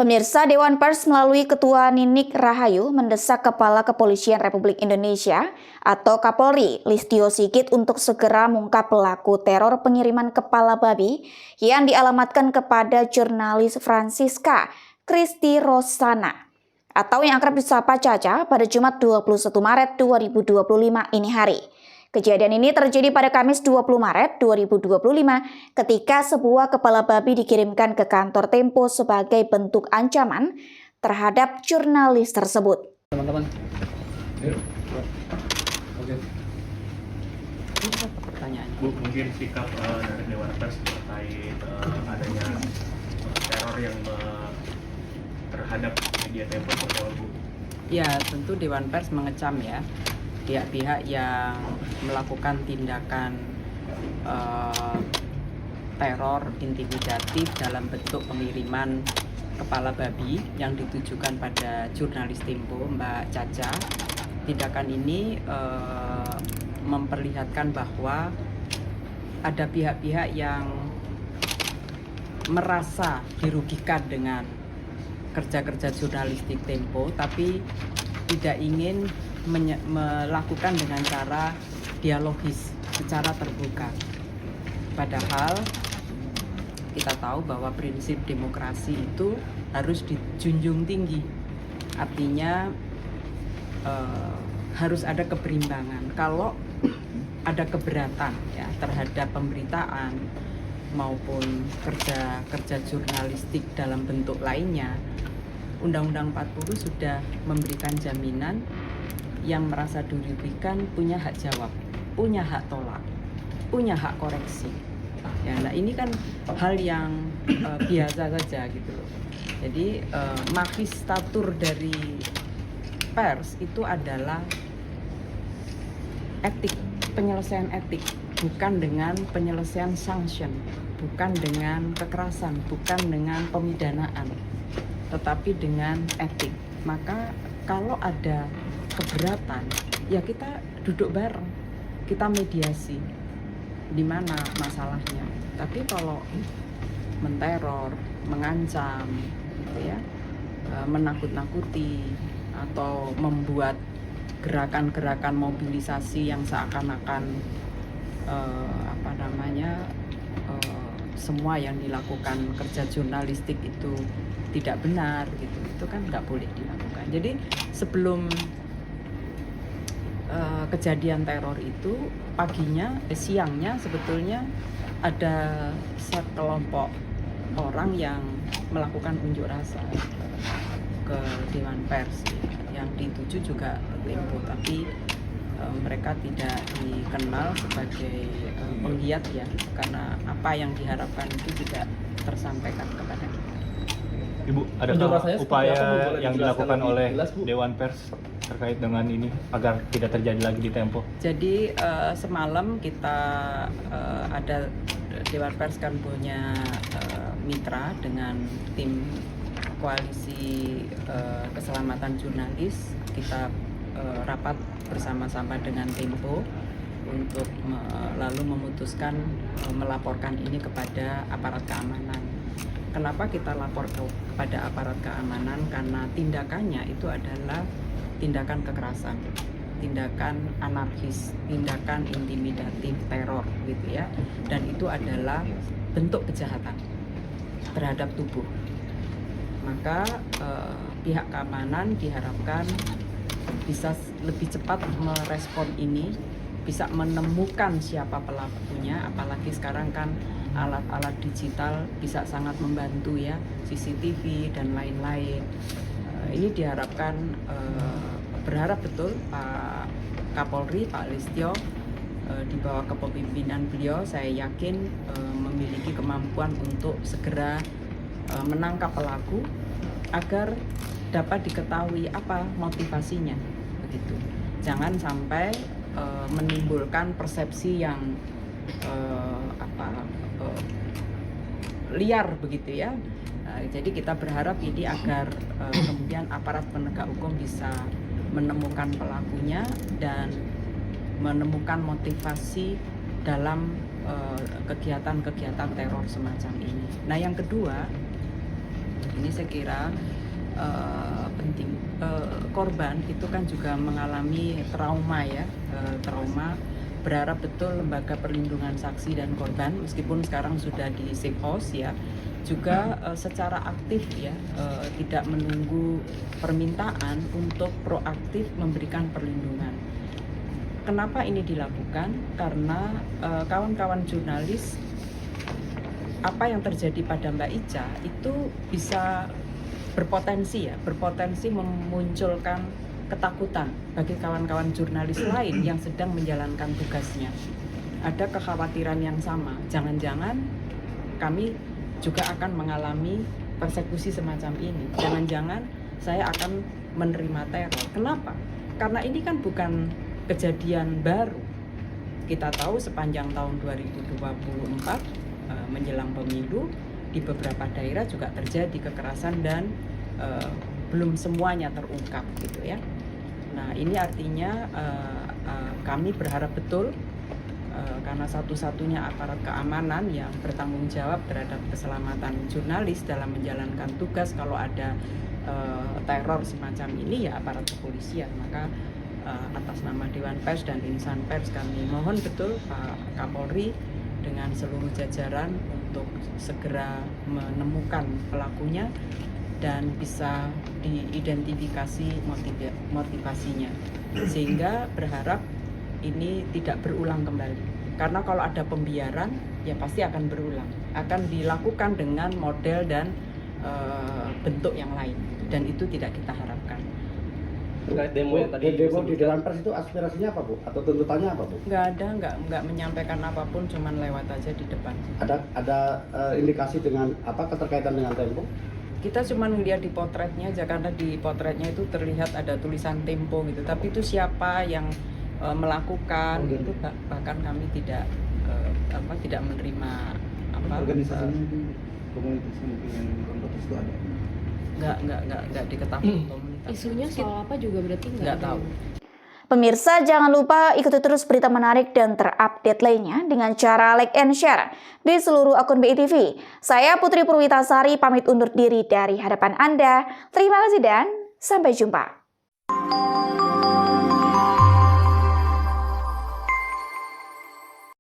Pemirsa, Dewan Pers melalui Ketua Ninik Rahayu mendesak Kepala Kepolisian Republik Indonesia atau Kapolri Listio Sigit untuk segera mengungkap pelaku teror pengiriman kepala babi yang dialamatkan kepada jurnalis Francisca Christy Rosana atau yang akrab disapa Caca pada Jumat 21 Maret 2025 ini hari. Kejadian ini terjadi pada Kamis 20 Maret 2025 ketika sebuah kepala babi dikirimkan ke kantor Tempo sebagai bentuk ancaman terhadap jurnalis tersebut. Teman-teman. Oke. Pertanyaan. Bu, mungkin sikap dari Dewan Pers terkait adanya teror yang terhadap media Tempo Bu. Ya, tentu Dewan Pers mengecam ya pihak-pihak yang melakukan tindakan teror intimidatif dalam bentuk pengiriman kepala babi yang ditujukan pada jurnalis Tempo Mbak Caca. Tindakan ini memperlihatkan bahwa ada pihak-pihak yang merasa dirugikan dengan kerja-kerja jurnalistik Tempo, tapi tidak ingin melakukan dengan cara dialogis, secara terbuka. Padahal kita tahu bahwa prinsip demokrasi itu harus dijunjung tinggi. Artinya harus ada keberimbangan. Kalau ada keberatan ya terhadap pemberitaan maupun kerja jurnalistik dalam bentuk lainnya, Undang-Undang 40 sudah memberikan jaminan yang merasa dirugikan punya hak jawab, punya hak tolak, punya hak koreksi. Ya, nah ini kan hal yang biasa saja gitu loh. Jadi magistratur dari pers itu adalah etik, penyelesaian etik, bukan dengan penyelesaian sanction, bukan dengan kekerasan, bukan dengan pemidanaan, tetapi dengan etik. Maka kalau ada keberatan, ya kita duduk bareng, kita mediasi di mana masalahnya. Tapi kalau menteror, mengancam, gitu ya, menakut-nakuti atau membuat gerakan-gerakan mobilisasi yang seakan-akan semua yang dilakukan kerja jurnalistik itu tidak benar gitu, itu kan nggak boleh dilakukan. Jadi sebelum kejadian teror itu siangnya sebetulnya ada sekelompok orang yang melakukan unjuk rasa ke Dewan Pers yang dituju juga Tempo, tapi mereka tidak dikenal sebagai penggiat ya, karena apa yang diharapkan itu tidak tersampaikan kepada kita. Ibu, adakah upaya yang dilakukan oleh Dewan Pers terkait dengan ini agar tidak terjadi lagi di Tempo? Jadi semalam kita ada Dewan Pers kan punya mitra dengan tim koalisi keselamatan jurnalis. Kita rapat bersama-sama dengan Tempo untuk lalu memutuskan melaporkan ini kepada aparat keamanan. Kenapa kita lapor kepada aparat keamanan? Karena tindakannya itu adalah tindakan kekerasan, tindakan anarkis, tindakan intimidatif, teror gitu ya. Dan itu adalah bentuk kejahatan terhadap tubuh. Maka pihak keamanan diharapkan bisa lebih cepat merespon ini, bisa menemukan siapa pelakunya, apalagi sekarang kan alat-alat digital bisa sangat membantu ya, CCTV dan lain-lain. Ini diharapkan, berharap betul Pak Kapolri, Pak Listio, di bawah kepemimpinan beliau, saya yakin memiliki kemampuan untuk segera menangkap pelaku agar dapat diketahui apa motivasinya, begitu. Jangan sampai menimbulkan persepsi yang liar begitu ya. Jadi kita berharap ini agar kemudian aparat penegak hukum bisa menemukan pelakunya dan menemukan motivasi dalam kegiatan-kegiatan teror semacam ini. Nah, yang kedua, Ini saya kira penting. Korban itu kan juga mengalami trauma ya, trauma. Berharap betul lembaga perlindungan saksi dan korban, meskipun sekarang sudah di safe house ya, juga secara aktif ya, tidak menunggu permintaan untuk proaktif memberikan perlindungan. Kenapa ini dilakukan? Karena kawan-kawan jurnalis, apa yang terjadi pada Mbak Ica itu bisa berpotensi memunculkan ketakutan bagi kawan-kawan jurnalis lain yang sedang menjalankan tugasnya. Ada kekhawatiran yang sama, jangan-jangan kami juga akan mengalami persekusi semacam ini. Jangan-jangan saya akan menerima teror. Kenapa? Karena ini kan bukan kejadian baru. Kita tahu sepanjang tahun 2024 menjelang pemilu di beberapa daerah juga terjadi kekerasan dan belum semuanya terungkap gitu ya. Nah ini artinya kami berharap betul karena satu-satunya aparat keamanan yang bertanggung jawab terhadap keselamatan jurnalis dalam menjalankan tugas kalau ada teror semacam ini ya aparat kepolisian. Maka atas nama Dewan Pers dan Insan Pers kami mohon betul Pak Kapolri dengan seluruh jajaran untuk segera menemukan pelakunya dan bisa diidentifikasi motivasinya, sehingga berharap ini tidak berulang kembali. Karena kalau ada pembiaran ya pasti akan berulang, akan dilakukan dengan model dan bentuk yang lain, dan itu tidak kita harapkan. Terkait demo yang tadi demo di Dewan Pers itu aspirasinya apa, Bu? Atau tuntutannya apa, Bu? Nggak menyampaikan apapun, cuman lewat aja di depan. Ada indikasi dengan apa keterkaitan dengan Tempo? Kita cuma melihat di potretnya aja, karena di potretnya itu terlihat ada tulisan Tempo gitu, tapi itu siapa yang melakukan itu bahkan kami tidak menerima organisasinya di komunitas yang komunitas itu ada. Nggak diketahui komunitas. Isunya soal apa juga berarti nggak tahu. Pemirsa, jangan lupa ikuti terus berita menarik dan terupdate lainnya dengan cara like and share di seluruh akun BITV. Saya Putri Purwitasari pamit undur diri dari hadapan Anda. Terima kasih dan sampai jumpa.